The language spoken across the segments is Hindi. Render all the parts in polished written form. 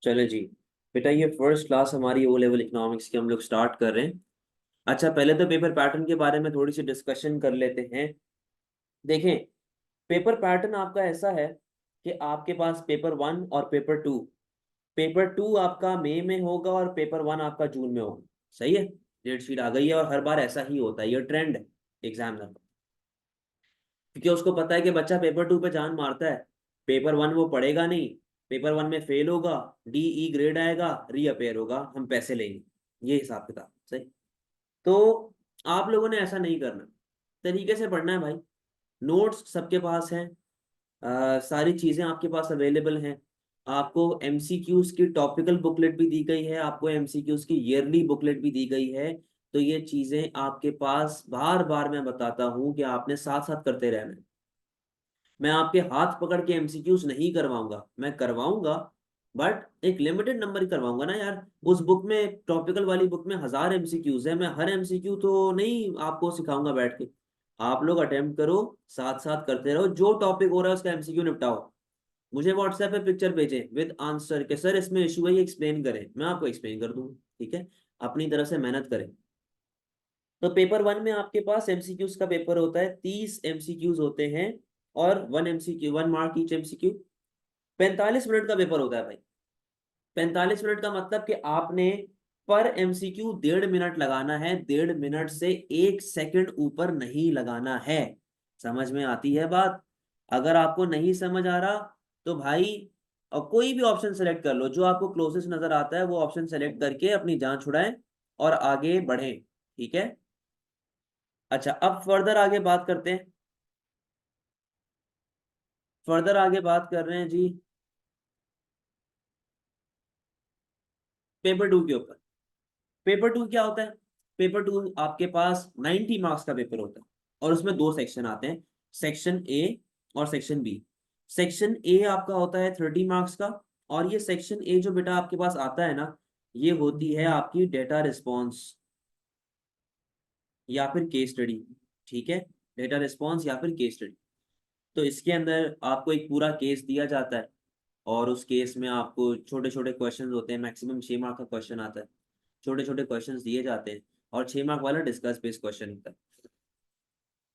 चले जी। बेटा ये फर्स्ट क्लास हमारी ओ लेवल इकोनॉमिक्स की हम लोग स्टार्ट कर रहे हैं। अच्छा, पहले तो पेपर पैटर्न के बारे में थोड़ी सी डिस्कशन कर लेते हैं। देखें, पेपर पैटर्न आपका ऐसा है कि आपके पास पेपर वन और पेपर टू आपका मई में होगा और पेपर वन आपका जून में होगा। सही है, डेट शीट आ गई है और हर बार ऐसा ही होता है, ये ट्रेंड है एग्जामिनर का। क्योंकि उसको पता है कि बच्चा पेपर टू पे जान मारता है, पेपर वन वो पढ़ेगा नहीं, पेपर वन में फेल होगा, डी ई ग्रेड आएगा, रीअपेयर होगा, हम पैसे लेंगे। ये हिसाब किताब सही। तो आप लोगों ने ऐसा नहीं करना, तरीके से पढ़ना है भाई। नोट्स सबके पास हैं, सारी चीजें आपके पास अवेलेबल हैं। आपको एमसीक्यूज की टॉपिकल बुकलेट भी दी गई है, आपको एमसीक्यूज की ईयरली बुकलेट भी दी गई है। तो ये चीजें आपके पास बार बार मैं बताता हूँ कि आपने साथ साथ करते रहना है। मैं आपके हाथ पकड़ के एमसीक्यूज नहीं करवाऊंगा, मैं करवाऊंगा बट एक लिमिटेड नंबर ही करवाऊंगा ना यार। उस बुक में, टॉपिकल वाली बुक में 1000 एमसीक्यूज है, मैं हर एमसीक्यू तो नहीं आपको सिखाऊंगा बैठ के। आप लोग अटेम्प्ट करो, साथ साथ करते रहो, जो टॉपिक हो रहा है उसका एमसीक्यू निपटाओ। मुझे व्हाट्सएप पे पिक्चर भेजें विद आंसर के सर इसमें इशू है, ये एक्सप्लेन करें, मैं आपको एक्सप्लेन कर दूंगा। ठीक है, अपनी तरफ से मेहनत करें। तो पेपर वन में आपके पास एमसीक्यूज का पेपर होता है, 30 एमसीक्यूज होते हैं और 1 MCQ, 1 mark each MCQ. 45 minute का पेपर होता है भाई। 45 मिनट का मतलब कि आपने पर एमसीक्यू 1.5 मिनट लगाना है, 1.5 मिनट से 1 सेकंड ऊपर नहीं लगाना है। समझ में आती है बात? अगर आपको नहीं समझ आ रहा तो भाई, और कोई भी ऑप्शन सेलेक्ट कर लो, जो आपको क्लोजेस्ट नजर आता है वो ऑप्शन सेलेक्ट करके अपनी जान छुड़ाएं और आगे बढ़ें। ठीक है। अच्छा, अब फर्दर आगे बात करते हैं। फर्दर आगे बात कर रहे हैं जी पेपर टू के ऊपर। पेपर टू क्या होता है? पेपर टू आपके पास 90 मार्क्स का पेपर होता है और उसमें दो सेक्शन आते हैं, सेक्शन ए और सेक्शन बी। सेक्शन ए आपका होता है 30 मार्क्स का, और ये सेक्शन ए जो बेटा आपके पास आता है ना, ये होती है आपकी डेटा रिस्पॉन्स या फिर केस स्टडी। ठीक है, डेटा रिस्पॉन्स या फिर केस स्टडी। तो इसके अंदर आपको एक पूरा केस दिया जाता है और उस केस में आपको छोटे छोटे क्वेश्चन होते हैं, मैक्सिमम 6 मार्क का क्वेश्चन आता है। छोटे छोटे क्वेश्चंस दिए जाते हैं और 6 मार्क वाला डिस्कस बेस्ड क्वेश्चन होता है।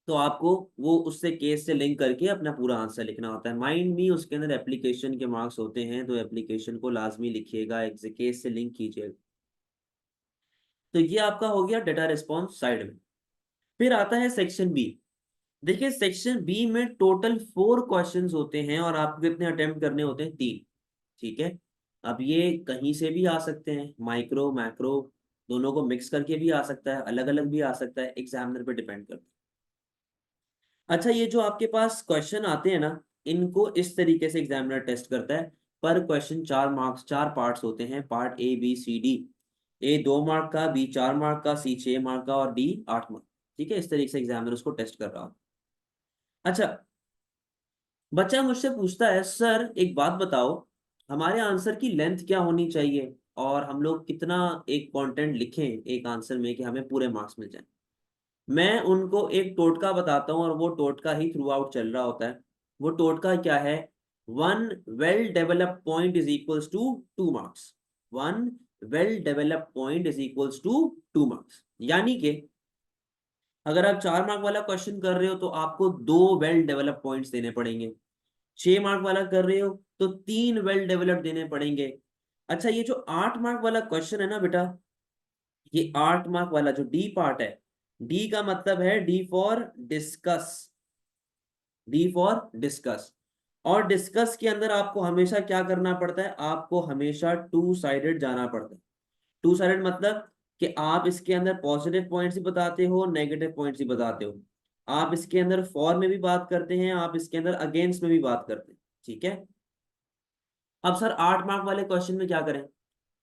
तो आपको वो उससे केस से लिंक करके अपना पूरा आंसर लिखना होता है। माइंड भी उसके अंदर एप्लीकेशन के मार्क्स होते हैं, तो एप्लीकेशन को लाजमी लिखिएगा, एक केस से लिंक कीजिएगा। तो ये आपका हो गया डेटा रिस्पॉन्स साइड में। फिर आता है सेक्शन बी। देखिए, सेक्शन बी में टोटल 4 क्वेश्चंस होते हैं और आपको कितने अटेम्प्ट करने होते हैं? 3। ठीक है। अब ये कहीं से भी आ सकते हैं, माइक्रो मैक्रो दोनों को मिक्स करके भी आ सकता है, अलग अलग भी आ सकता है, एग्जामिनर पे डिपेंड करता है। अच्छा, ये जो आपके पास क्वेश्चन आते हैं ना, इनको इस तरीके से एग्जामिनर टेस्ट करता है। पर क्वेश्चन 4 मार्क्स, 4 पार्ट्स होते हैं, part A B C D. A 2 mark का, बी 4 मार्क का, सी 6 मार्क का और डी 8 मार्क। ठीक है, इस तरीके से एग्जामिनर उसको टेस्ट कर रहा हो। अच्छा, बच्चा मुझसे पूछता है सर एक बात बताओ, हमारे आंसर की लेंथ क्या होनी चाहिए और हम लोग कितना एक कंटेंट लिखें एक आंसर में कि हमें पूरे मार्क्स मिल जाए। मैं उनको एक टोटका बताता हूँ और वो टोटका ही थ्रू आउट चल रहा होता है। वो टोटका क्या है? 1 well developed point is equals to 2 marks. 1 well developed point is equals to 2 marks, यानी कि अगर आप 4 मार्क वाला क्वेश्चन कर रहे हो तो आपको 2 वेल डेवलप्ड पॉइंट्स देने पड़ेंगे। 6 मार्क वाला कर रहे हो तो 3 वेल डेवलप्ड देने पड़ेंगे। अच्छा, ये जो 8 मार्क वाला क्वेश्चन है ना बेटा, ये 8 मार्क वाला जो डी पार्ट है, डी का मतलब है D for discuss. D for discuss. और डिस्कस के अंदर आपको हमेशा क्या करना पड़ता है? आपको हमेशा टू साइडेड जाना पड़ता है। टू साइडेड मतलब कि आप इसके अंदर पॉजिटिव पॉइंट्स ही बताते हो, नेगेटिव पॉइंट्स ही बताते हो। आप इसके अंदर फॉर में भी बात करते हैं, आप इसके अंदर अगेंस्ट में भी बात करते हैं। ठीक है। अब सर 8 मार्क वाले क्वेश्चन में क्या करें?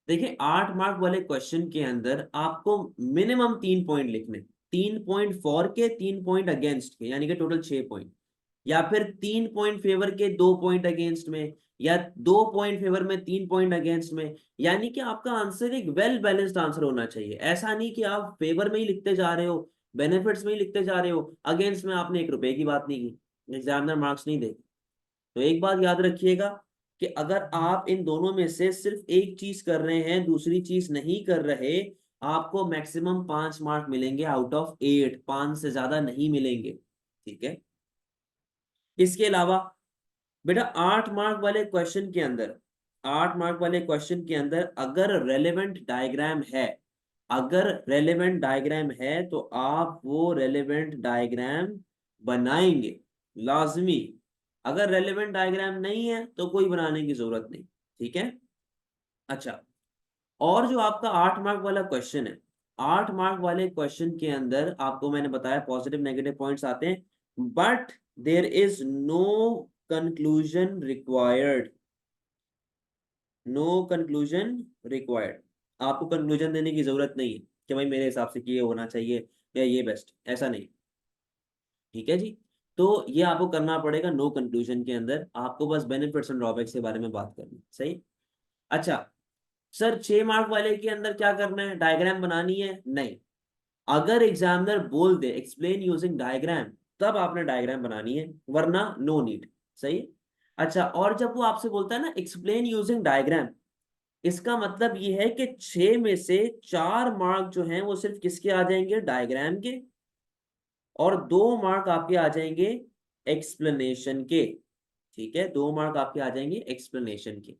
देखिए, 8 मार्क वाले क्वेश्चन के अंदर आपको मिनिमम 3 पॉइंट लिखने। 3 पॉइंट फॉर के, 3 पॉइंट अगेंस्ट के, यानी कि टोटल 6 पॉइंट। या फिर 3 पॉइंट फेवर के, 2 पॉइंट अगेंस्ट में, या 2 पॉइंट फेवर में, 3 पॉइंट अगेंस्ट में। यानी कि आपका आंसर एक वेल बैलेंस्ड आंसर होना चाहिए। ऐसा नहीं कि आप फेवर में ही लिखते जा रहे हो, बेनिफिट्स में ही लिखते जा रहे हो, अगेंस्ट में आपने 1 रुपए की बात नहीं की, एग्जामिनर मार्क्स नहीं दे। तो एक बात याद रखिएगा कि अगर आप इन दोनों में से सिर्फ एक चीज कर रहे हैं, दूसरी चीज नहीं कर रहे, आपको मैक्सिमम 5 मार्क मिलेंगे आउट ऑफ 8, 5 से ज्यादा नहीं मिलेंगे। ठीक है। इसके अलावा बेटा 8 मार्क वाले क्वेश्चन के अंदर, 8 मार्क वाले क्वेश्चन के अंदर अगर रेलेवेंट डायग्राम है, अगर रेलेवेंट डायग्राम है तो आप वो रेलेवेंट डायग्राम बनाएंगे लाजमी। अगर रेलेवेंट डायग्राम नहीं है तो कोई बनाने की जरूरत नहीं। ठीक है। अच्छा, और जो आपका 8 मार्क वाला क्वेश्चन है, 8 मार्क वाले क्वेश्चन के अंदर आपको मैंने बताया पॉजिटिव नेगेटिव पॉइंट्स आते हैं, but there is no conclusion required. No conclusion required. आपको कंक्लूजन देने की जरूरत नहीं है कि भाई मेरे हिसाब से कि ये होना चाहिए या ये बेस्ट, ऐसा नहीं। ठीक है जी। तो ये आपको करना पड़ेगा नो कंक्लूजन के अंदर, आपको बस बेनिफिट्स एंड ड्रॉबैक्स के बारे में बात करनी। सही। अच्छा सर 6 मार्क वाले के अंदर क्या करना है, डायग्राम बनानी है? नहीं। अगर एग्जामिनर बोल दे एक्सप्लेन यूजिंग डायग्राम, तब आपने डायग्राम बनानी है, वरना नो नीड। सही। अच्छा, और जब वो आपसे बोलता है ना एक्सप्लेन यूजिंग डायग्राम, इसका मतलब ये है कि 6 में से 4 मार्क जो हैं वो सिर्फ किसके आ जाएंगे, डायग्राम के, और 2 मार्क आपके आ जाएंगे एक्सप्लेनेशन के। ठीक है, 2 मार्क आपके आ जाएंगे एक्सप्लेनेशन के।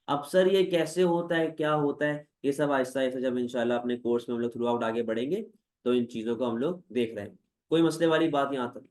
अब सर ये कैसे होता है, क्या होता है, ये सब आहिस्ता आहिस्ता जब इंशाल्लाह अपने कोर्स में हम लोग थ्रू आउट आगे बढ़ेंगे तो इन चीजों को हम लोग देख रहे हैं। कोई मसले वाली बात यहाँ तक?